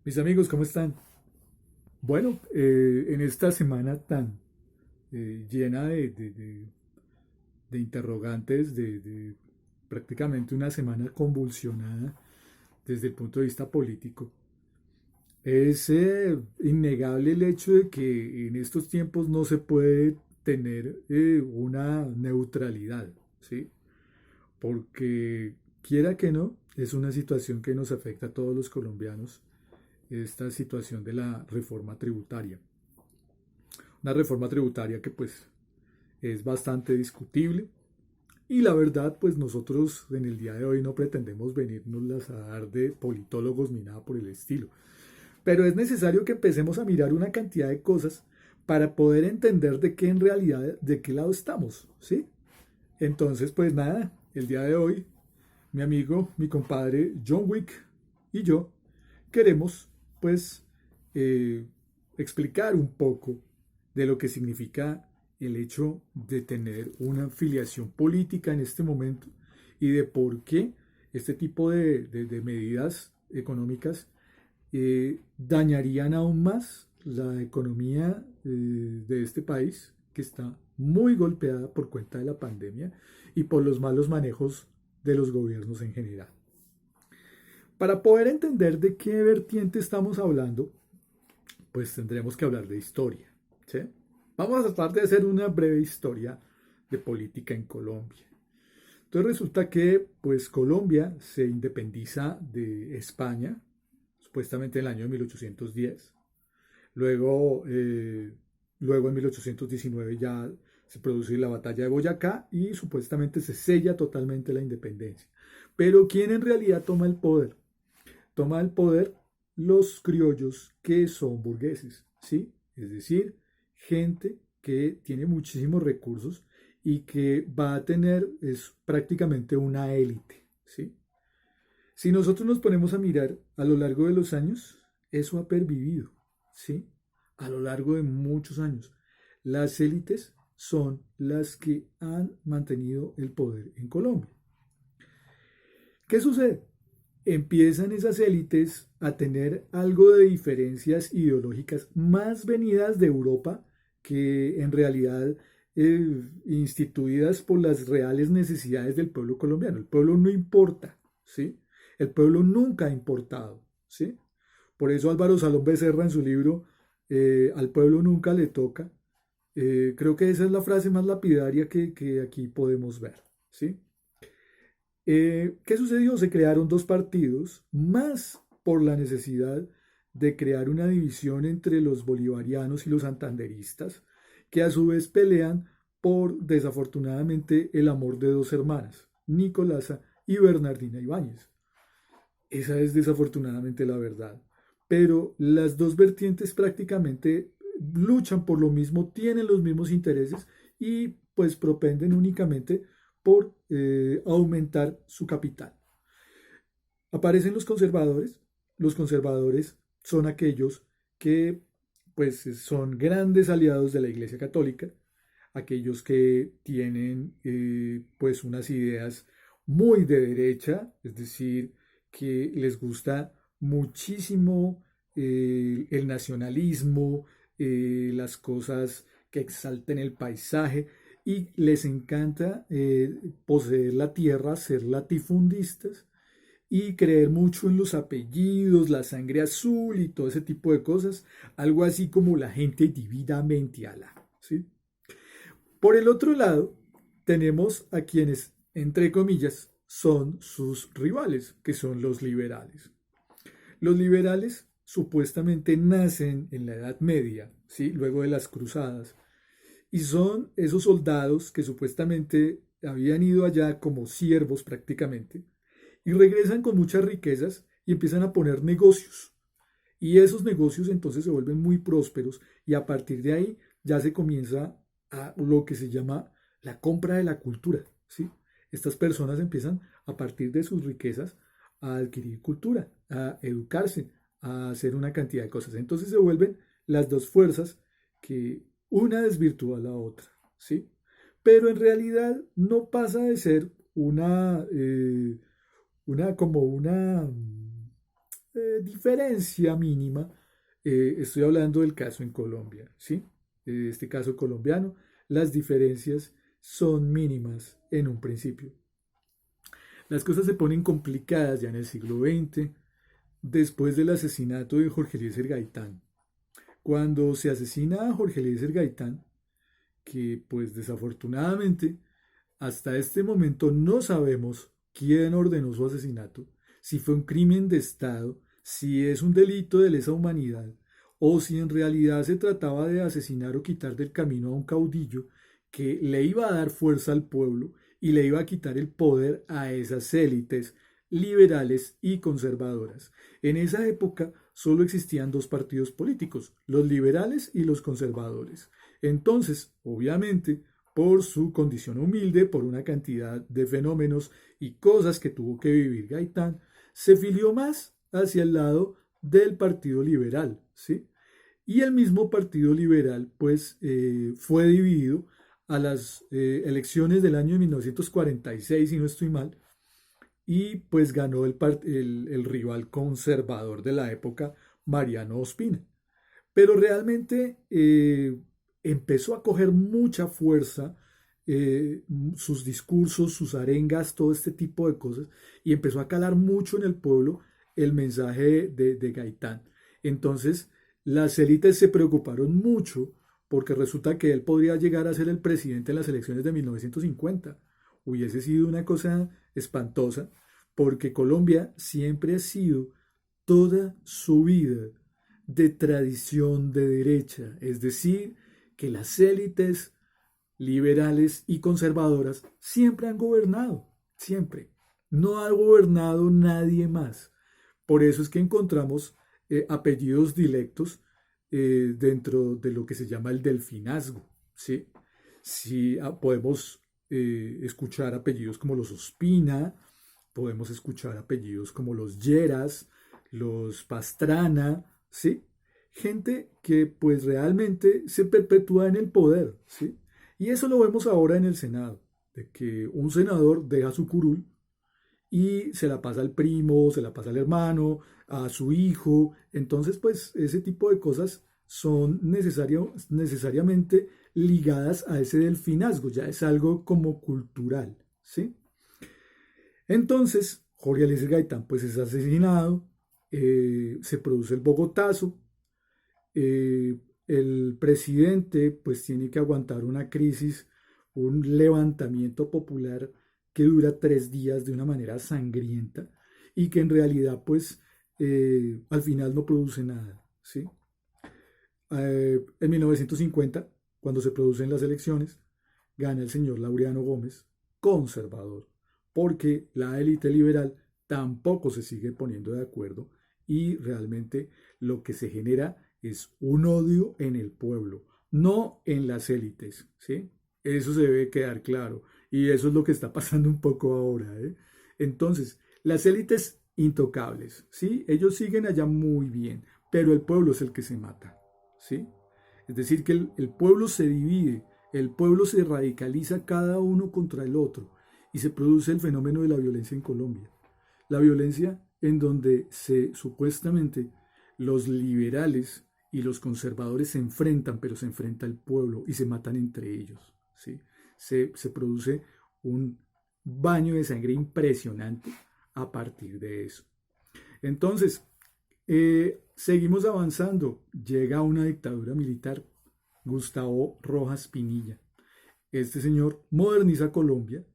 Mis amigos, ¿cómo están? Bueno, en esta semana tan llena de interrogantes, de prácticamente una semana convulsionada desde el punto de vista político, es innegable el hecho de que en estos tiempos no se puede tener una neutralidad, ¿sí? Porque quiera que no, es una situación que nos afecta a todos los colombianos, esta situación de la reforma tributaria. Una reforma tributaria que pues es bastante discutible y la verdad pues nosotros en el día de hoy no pretendemos venirnos a dar de politólogos ni nada por el estilo. Pero es necesario que empecemos a mirar una cantidad de cosas para poder entender de qué en realidad, de qué lado estamos, ¿sí? Entonces pues nada, el día de hoy mi amigo, mi compadre John Wick y yo queremos pues eh, explicar un poco de lo que significa el hecho de tener una afiliación política en este momento y de por qué este tipo de medidas económicas dañarían aún más la economía de este país que está muy golpeada por cuenta de la pandemia y por los malos manejos de los gobiernos en general. Para poder entender de qué vertiente estamos hablando, pues tendremos que hablar de historia. ¿Sí? Vamos a tratar de hacer una breve historia de política en Colombia. Entonces resulta que pues Colombia se independiza de España, supuestamente en el año 1810. Luego, luego en 1819 ya se produce la batalla de Boyacá y supuestamente se sella totalmente la independencia. Pero ¿quién en realidad toma el poder? Toma el poder los criollos que son burgueses, ¿sí? Es decir, gente que tiene muchísimos recursos y que va a tener es prácticamente una élite, ¿sí? Si nosotros nos ponemos a mirar a lo largo de los años, eso ha pervivido, ¿sí? A lo largo de muchos años. Las élites son las que han mantenido el poder en Colombia. ¿Qué sucede? Empiezan esas élites a tener algo de diferencias ideológicas más venidas de Europa que en realidad instituidas por las reales necesidades del pueblo colombiano. El pueblo no importa, ¿sí? El pueblo nunca ha importado, ¿sí? Por eso Álvaro Salón Becerra en su libro Al pueblo nunca le toca, creo que esa es la frase más lapidaria que aquí podemos ver, ¿sí? ¿Qué sucedió? Se crearon dos partidos, más por la necesidad de crear una división entre los bolivarianos y los santanderistas, que a su vez pelean por, desafortunadamente, el amor de dos hermanas, Nicolasa y Bernardina Ibáñez. Esa es desafortunadamente la verdad. Pero las dos vertientes prácticamente luchan por lo mismo, tienen los mismos intereses y pues propenden únicamente por aumentar su capital. Aparecen los conservadores. Los conservadores son aquellos que pues son grandes aliados de la Iglesia Católica, aquellos que tienen pues unas ideas muy de derecha, es decir, que les gusta muchísimo el nacionalismo, las cosas que exalten el paisaje y les encanta poseer la tierra, ser latifundistas y creer mucho en los apellidos, la sangre azul y todo ese tipo de cosas, algo así como la gente divinamente ala, ¿sí? Por el otro lado, tenemos a quienes, entre comillas, son sus rivales, que son los liberales. Los liberales supuestamente nacen en la Edad Media, ¿sí? Luego de las cruzadas, y son esos soldados que supuestamente habían ido allá como siervos prácticamente, y regresan con muchas riquezas y empiezan a poner negocios. Y esos negocios entonces se vuelven muy prósperos y a partir de ahí ya se comienza a lo que se llama la compra de la cultura, ¿sí? Estas personas empiezan a partir de sus riquezas a adquirir cultura, a educarse, a hacer una cantidad de cosas. Entonces se vuelven las dos fuerzas que una desvirtúa a la otra, ¿sí? Pero en realidad no pasa de ser una como una diferencia mínima. Estoy hablando del caso en Colombia, ¿sí? Este caso colombiano, las diferencias son mínimas en un principio. Las cosas se ponen complicadas ya en el siglo XX, después del asesinato de Jorge Eliezer Gaitán. Cuando se asesina a Jorge Eliezer Gaitán, que pues desafortunadamente hasta este momento no sabemos quién ordenó su asesinato, si fue un crimen de Estado, si es un delito de lesa humanidad, o si en realidad se trataba de asesinar o quitar del camino a un caudillo que le iba a dar fuerza al pueblo y le iba a quitar el poder a esas élites liberales y conservadoras. En esa época solo existían dos partidos políticos, los liberales y los conservadores. Entonces, obviamente, por su condición humilde, por una cantidad de fenómenos y cosas que tuvo que vivir Gaitán, se filió más hacia el lado del Partido Liberal, ¿sí? Y el mismo Partido Liberal, pues, fue dividido a las elecciones del año de 1946, si no estoy mal, y pues ganó el rival conservador de la época, Mariano Ospina. Pero realmente empezó a coger mucha fuerza sus discursos, sus arengas, todo este tipo de cosas, y empezó a calar mucho en el pueblo el mensaje de Gaitán. Entonces, las élites se preocuparon mucho porque resulta que él podría llegar a ser el presidente en las elecciones de 1950. Hubiese sido una cosa espantosa porque Colombia siempre ha sido toda su vida de tradición de derecha, es decir, que las élites liberales y conservadoras siempre han gobernado, siempre. No ha gobernado nadie más. Por eso es que encontramos apellidos dilectos dentro de lo que se llama el delfinazgo, ¿sí? Sí, podemos escuchar apellidos como los Ospina, podemos escuchar apellidos como los Lleras, los Pastrana, ¿sí? Gente que pues realmente se perpetúa en el poder, ¿sí? Y eso lo vemos ahora en el Senado, de que un senador deja su curul y se la pasa al primo, se la pasa al hermano, a su hijo. Entonces, pues ese tipo de cosas son necesariamente ligadas a ese delfinazgo, ya es algo como cultural, ¿sí? Entonces, Jorge Eliezer Gaitán pues es asesinado, se produce el Bogotazo, el presidente pues tiene que aguantar una crisis, un levantamiento popular que dura 3 días de una manera sangrienta y que en realidad pues al final no produce nada, ¿sí? En 1950, cuando se producen las elecciones, gana el señor Laureano Gómez, conservador, porque la élite liberal tampoco se sigue poniendo de acuerdo y realmente lo que se genera es un odio en el pueblo, no en las élites, ¿sí? Eso se debe quedar claro y eso es lo que está pasando un poco ahora, ¿eh? Entonces, las élites intocables, ¿sí? Ellos siguen allá muy bien, pero el pueblo es el que se mata, ¿sí? Es decir, que el pueblo se divide, el pueblo se radicaliza cada uno contra el otro y se produce el fenómeno de la violencia en Colombia. La violencia en donde supuestamente los liberales y los conservadores se enfrentan, pero se enfrenta el pueblo y se matan entre ellos, ¿sí? Se produce un baño de sangre impresionante a partir de eso. Entonces, seguimos avanzando. Llega una dictadura militar, Gustavo Rojas Pinilla. Este señor moderniza Colombia,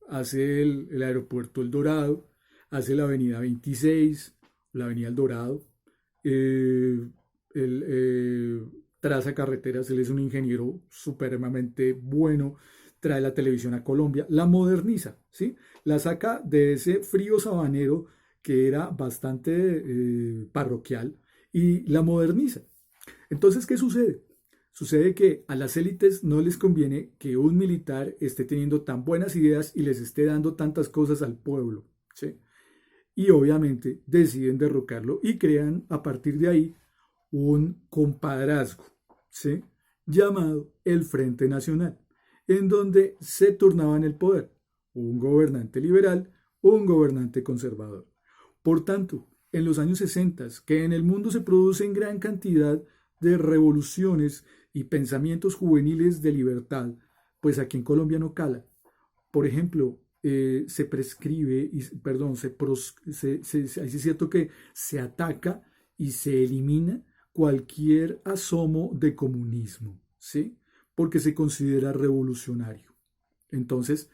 hace el aeropuerto El Dorado, hace la avenida 26, la avenida El Dorado, eh, traza carreteras, él es un ingeniero supremamente bueno, trae la televisión a Colombia, la moderniza, ¿sí? La saca de ese frío sabanero que era bastante parroquial y la moderniza. Entonces, ¿qué sucede? Sucede que a las élites no les conviene que un militar esté teniendo tan buenas ideas y les esté dando tantas cosas al pueblo, ¿sí? Y obviamente deciden derrocarlo y crean a partir de ahí un compadrazgo, ¿sí? Llamado el Frente Nacional, en donde se turnaban el poder, un gobernante liberal, un gobernante conservador. Por tanto, en los años 60, que en el mundo se producen gran cantidad de revoluciones y pensamientos juveniles de libertad, pues aquí en Colombia no cala. Por ejemplo, se prescribe, perdón, ahí sí es cierto que se ataca y se elimina cualquier asomo de comunismo, ¿sí? Porque se considera revolucionario. Entonces,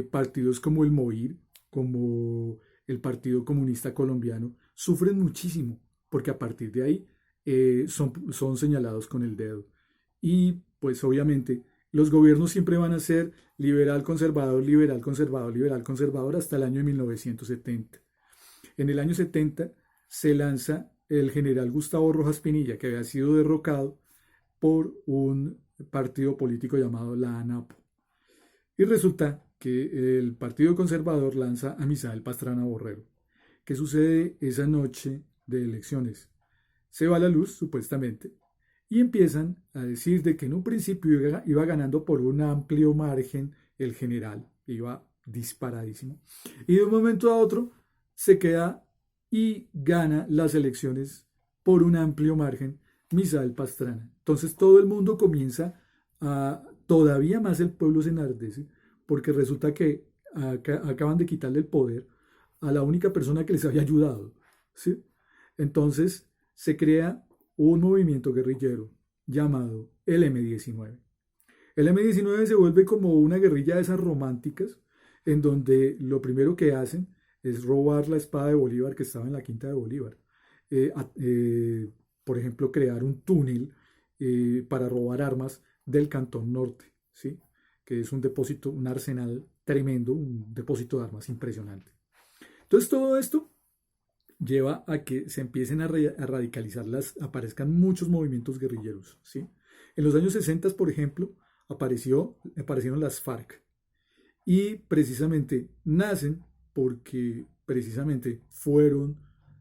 partidos como el MOIR, como el Partido Comunista Colombiano, sufren muchísimo, porque a partir de ahí son señalados con el dedo. Y pues obviamente los gobiernos siempre van a ser liberal, conservador, liberal, conservador, liberal, conservador hasta el año 1970. En el año 70 se lanza el general Gustavo Rojas Pinilla, que había sido derrocado por un partido político llamado la ANAPO. Y resulta que el Partido Conservador lanza a Misael Pastrana Borrero. ¿Qué sucede esa noche de elecciones? Se va la luz, supuestamente, y empiezan a decir de que en un principio iba ganando por un amplio margen el general, iba disparadísimo, y de un momento a otro se queda y gana las elecciones por un amplio margen Misael Pastrana. Entonces todo el mundo comienza a, todavía más el pueblo se enardece, porque resulta que acaban de quitarle el poder a la única persona que les había ayudado, ¿sí? Entonces se crea un movimiento guerrillero llamado el M-19. El M-19 se vuelve como una guerrilla de esas románticas, en donde lo primero que hacen es robar la espada de Bolívar que estaba en la Quinta de Bolívar. Por ejemplo, crear un túnel para robar armas del Cantón Norte, ¿sí? Que es un depósito, un arsenal tremendo, un depósito de armas impresionante. Entonces todo esto lleva a que se empiecen a radicalizar, aparezcan muchos movimientos guerrilleros, ¿sí? En los años 60, por ejemplo, aparecieron las FARC y precisamente nacen porque precisamente fueron,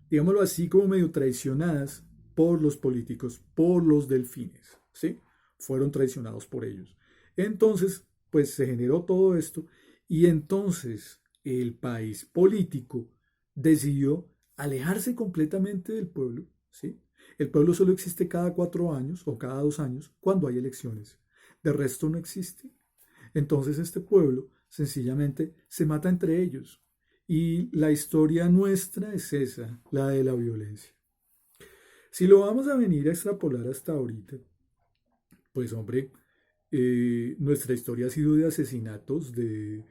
digámoslo así, como medio traicionadas por los políticos, por los delfines, ¿sí? Fueron traicionados por ellos. Entonces, pues se generó todo esto y entonces el país político decidió alejarse completamente del pueblo, ¿sí? El pueblo solo existe cada 4 años o cada 2 años cuando hay elecciones. De resto no existe. Entonces este pueblo sencillamente se mata entre ellos. Y la historia nuestra es esa, la de la violencia. Si lo vamos a venir a extrapolar hasta ahorita, pues hombre, nuestra historia ha sido de asesinatos, de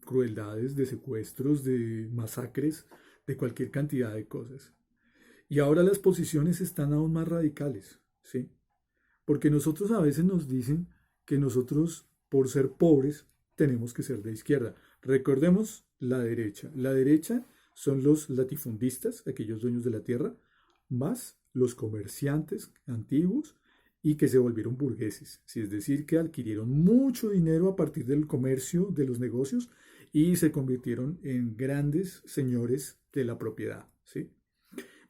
crueldades, de secuestros, de masacres, de cualquier cantidad de cosas. Y ahora las posiciones están aún más radicales, ¿sí? Porque nosotros a veces nos dicen que nosotros, por ser pobres, tenemos que ser de izquierda. Recordemos la derecha. La derecha son los latifundistas, aquellos dueños de la tierra, más los comerciantes antiguos y que se volvieron burgueses. Es decir, que adquirieron mucho dinero a partir del comercio, de los negocios, y se convirtieron en grandes señores de la propiedad, ¿sí?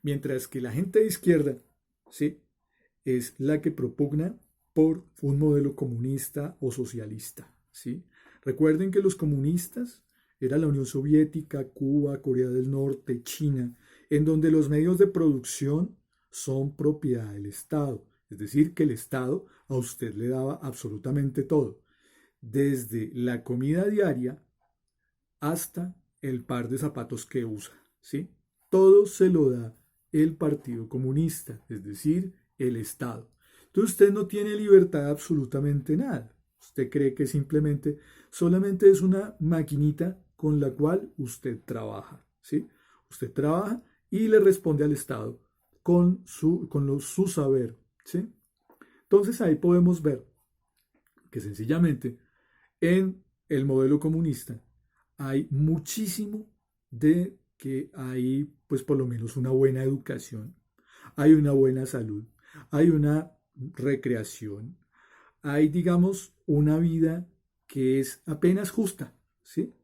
Mientras que la gente de izquierda, ¿sí?, es la que propugna por un modelo comunista o socialista, ¿sí? Recuerden que los comunistas era la Unión Soviética, Cuba, Corea del Norte, China, en donde los medios de producción son propiedad del Estado. Es decir, que el Estado a usted le daba absolutamente todo, desde la comida diaria hasta el par de zapatos que usa, ¿sí? Todo se lo da el Partido Comunista, es decir, el Estado. Entonces usted no tiene libertad de absolutamente nada. Usted cree que solamente es una maquinita con la cual usted trabaja, ¿sí? Usted trabaja y le responde al Estado con su saber, ¿sí? Entonces ahí podemos ver que sencillamente en el modelo comunista hay muchísimo de que hay, pues por lo menos una buena educación, hay una buena salud, hay una recreación, hay, digamos, una vida que es apenas justa, ¿sí?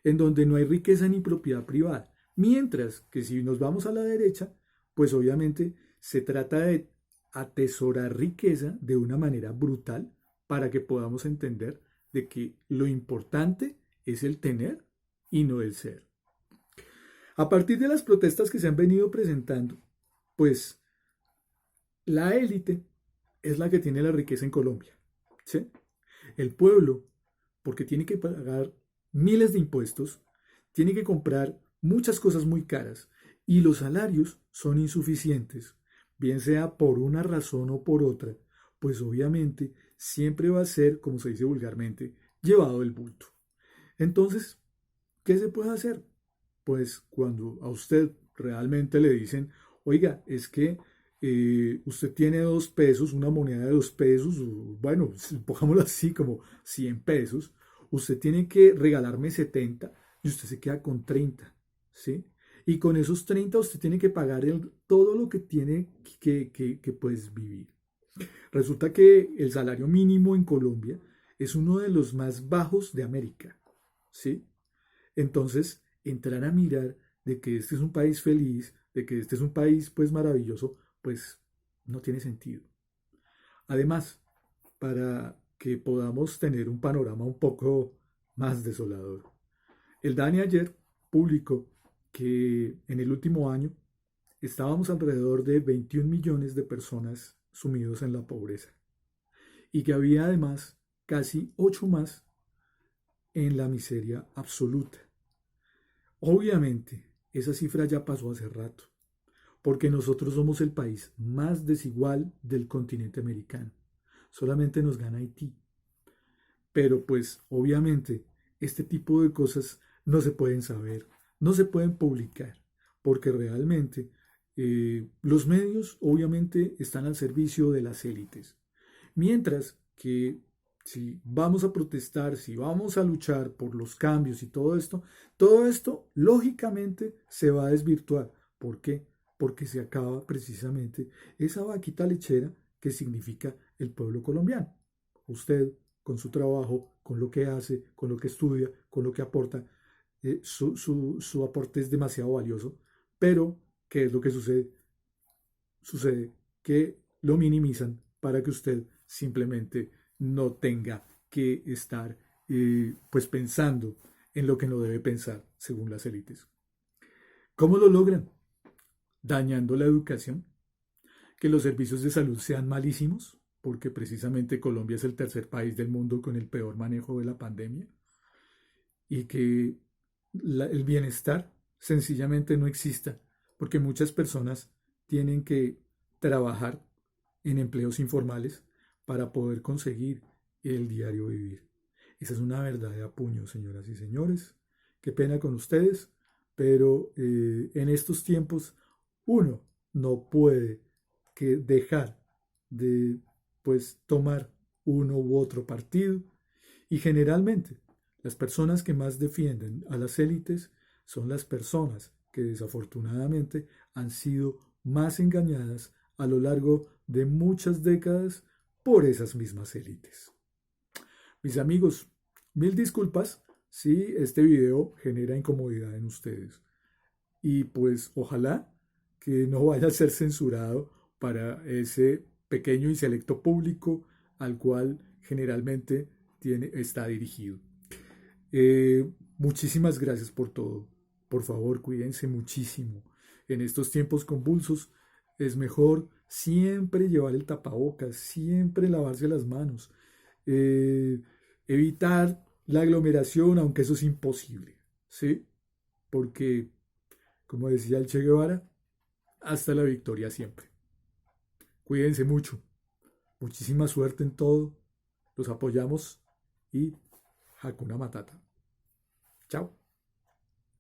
En donde no hay riqueza ni propiedad privada. Mientras que si nos vamos a la derecha, pues obviamente se trata de atesorar riqueza de una manera brutal para que podamos entender de que lo importante es el tener y no el ser. A partir de las protestas que se han venido presentando, pues la élite es la que tiene la riqueza en Colombia. ¿Sí? El pueblo, porque tiene que pagar miles de impuestos, tiene que comprar muchas cosas muy caras y los salarios son insuficientes, bien sea por una razón o por otra, pues obviamente siempre va a ser, como se dice vulgarmente, llevado el bulto. Entonces, ¿qué se puede hacer? Pues cuando a usted realmente le dicen, oiga, es que usted tiene 2 pesos, una moneda de 2 pesos, bueno, pongámoslo así como 100 pesos, usted tiene que regalarme 70 y usted se queda con 30, ¿sí? Y con esos 30 usted tiene que pagar todo lo que tiene que pues vivir. Resulta que el salario mínimo en Colombia es uno de los más bajos de América, ¿sí? Entonces, entrar a mirar de que este es un país feliz, de que este es un país pues maravilloso, pues no tiene sentido. Además, para que podamos tener un panorama un poco más desolador, el DANE ayer publicó que en el último año estábamos alrededor de 21 millones de personas sumidos en la pobreza y que había además casi 8 más en la miseria absoluta. Obviamente, esa cifra ya pasó hace rato, porque nosotros somos el país más desigual del continente americano. Solamente nos gana Haití. Pero pues obviamente este tipo de cosas no se pueden saber, no se pueden publicar, porque realmente los medios obviamente están al servicio de las élites. Mientras que si vamos a protestar, si vamos a luchar por los cambios y todo esto lógicamente se va a desvirtuar. ¿Por qué? Porque se acaba precisamente esa vaquita lechera que significa el pueblo colombiano. Usted, con su trabajo, con lo que hace, con lo que estudia, con lo que aporta, su aporte es demasiado valioso, pero ¿qué es lo que sucede? Sucede que lo minimizan para que usted simplemente no tenga que estar pues pensando en lo que no debe pensar según las élites. ¿Cómo lo logran? Dañando la educación, que los servicios de salud sean malísimos, porque precisamente Colombia es el tercer país del mundo con el peor manejo de la pandemia, y que el bienestar sencillamente no exista, porque muchas personas tienen que trabajar en empleos informales para poder conseguir el diario vivir. Esa es una verdad de apuño, señoras y señores. Qué pena con ustedes, pero en estos tiempos uno no puede que dejar de pues tomar uno u otro partido y generalmente las personas que más defienden a las élites son las personas que desafortunadamente han sido más engañadas a lo largo de muchas décadas por esas mismas élites. Mis amigos, mil disculpas si este video genera incomodidad en ustedes. Y pues ojalá que no vaya a ser censurado para ese pequeño y selecto público al cual generalmente está dirigido. Muchísimas gracias por todo. Por favor, cuídense muchísimo. En estos tiempos convulsos es mejor siempre llevar el tapabocas, siempre lavarse las manos, eh, evitar la aglomeración, aunque eso es imposible, ¿sí? Porque, como decía el Che Guevara, hasta la victoria siempre. Cuídense mucho. Muchísima suerte en todo. Los apoyamos y Hakuna Matata. Chao.